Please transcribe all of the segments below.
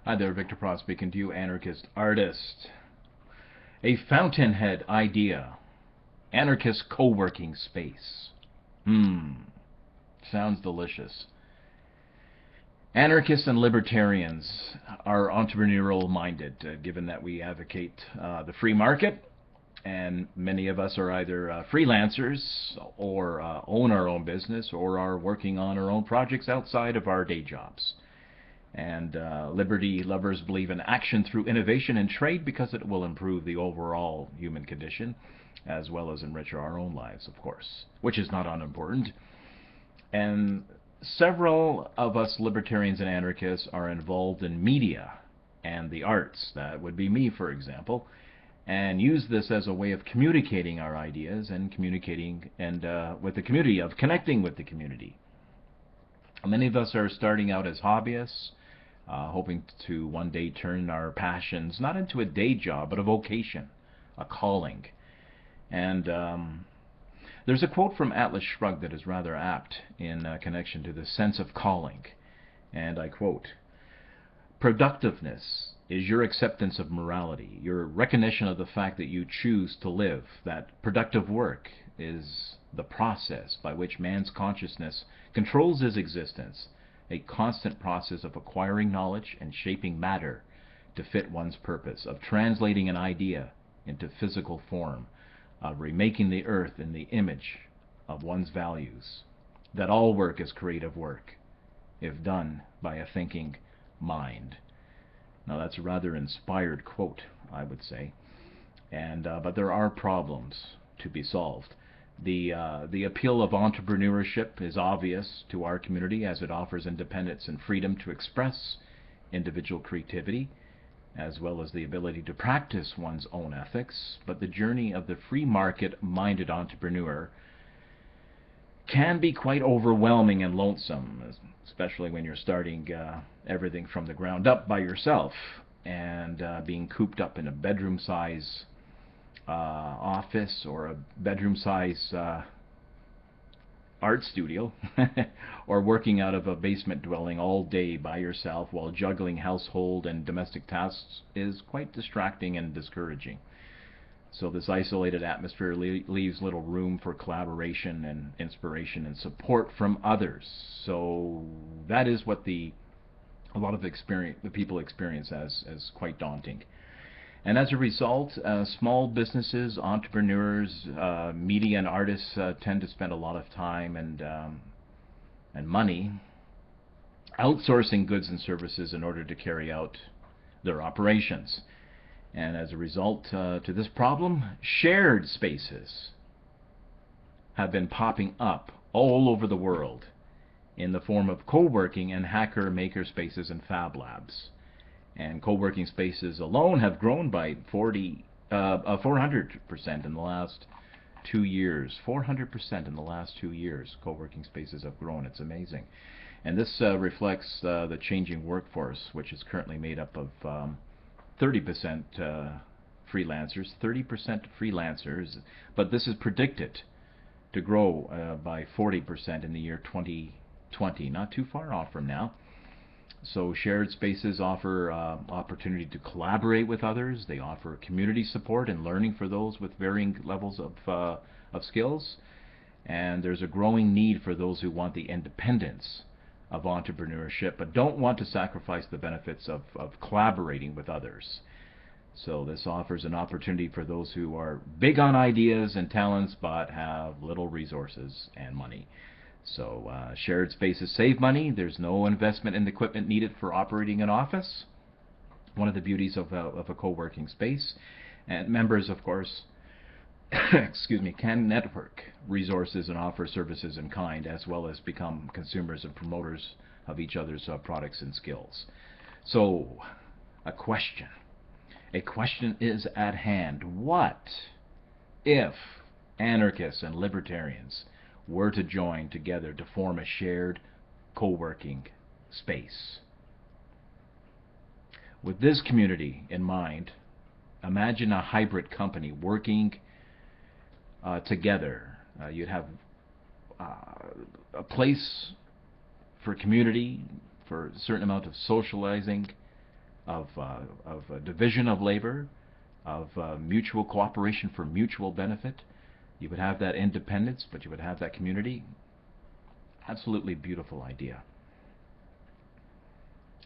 Hi there, Victor Prost speaking to you, anarchist artist. A Fountainhead idea. Anarchist co-working space. Sounds delicious. Anarchists and libertarians are entrepreneurial minded, given that we advocate the free market, and many of us are either freelancers or own our own business or are working on our own projects outside of our day jobs. And liberty lovers believe in action through innovation and trade because it will improve the overall human condition as well as enrich our own lives, of course, which is not unimportant. And several of us libertarians and anarchists are involved in media and the arts. That would be me, for example, and use this as a way of communicating our ideas and communicating and with the community, of connecting with the community. Many of us are starting out as hobbyists, hoping to one day turn our passions not into a day job, but a vocation, a calling. And there's a quote from Atlas Shrugged that is rather apt in connection to the sense of calling. And I quote, "Productiveness is your acceptance of morality, your recognition of the fact that you choose to live, that productive work is the process by which man's consciousness controls his existence, a constant process of acquiring knowledge and shaping matter to fit one's purpose, of translating an idea into physical form, of remaking the earth in the image of one's values, that all work is creative work, if done by a thinking mind." Now that's a rather inspired quote, I would say, and but there are problems to be solved. The appeal of entrepreneurship is obvious to our community, as it offers independence and freedom to express individual creativity, as well as the ability to practice one's own ethics. But the journey of the free market-minded entrepreneur can be quite overwhelming and lonesome, especially when you're starting everything from the ground up by yourself and being cooped up in a bedroom-size office or a bedroom-size art studio or working out of a basement dwelling all day by yourself while juggling household and domestic tasks is quite distracting and discouraging. So this isolated atmosphere leaves little room for collaboration and inspiration and support from others. So that is what a lot of the people experience as quite daunting. And as a result, small businesses, entrepreneurs, media and artists tend to spend a lot of time and money outsourcing goods and services in order to carry out their operations. And as a result to this problem, shared spaces have been popping up all over the world in the form of co-working and hacker maker spaces and fab labs. And co-working spaces alone have grown by 400% in the last 2 years. 400% in the last 2 years, co-working spaces have grown. It's amazing. And this reflects the changing workforce, which is currently made up of 30% freelancers, 30% freelancers, but this is predicted to grow by 40% in the year 2020, not too far off from now. So shared spaces offer opportunity to collaborate with others. They offer community support and learning for those with varying levels of skills. And there's a growing need for those who want the independence of entrepreneurship but don't want to sacrifice the benefits of collaborating with others. So this offers an opportunity for those who are big on ideas and talents but have little resources and money. So shared spaces save money. There's no investment in the equipment needed for operating an office. One of the beauties of a co-working space. And members, of course, excuse me, can network resources and offer services in kind, as well as become consumers and promoters of each other's products and skills. So a question is at hand. What if anarchists and libertarians were to join together to form a shared co-working space? With this community in mind, imagine a hybrid company working together. You'd have a place for community, for a certain amount of socializing, division of labor, of mutual cooperation for mutual benefit. You would have that independence, but you would have that community. Absolutely beautiful idea.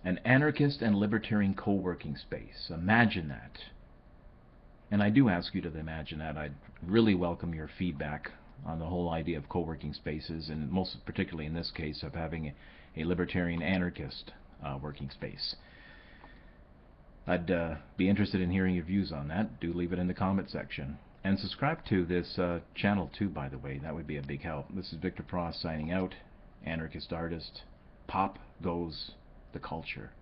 An anarchist and libertarian co-working space. Imagine that. And I do ask you to imagine that. I'd really welcome your feedback on the whole idea of co-working spaces, and most particularly in this case of having a libertarian anarchist working space. I'd be interested in hearing your views on that. Do leave it in the comment section. And subscribe to this channel too, by the way. That would be a big help. This is Victor Pross signing out. Anarchist artist. Pop goes the culture.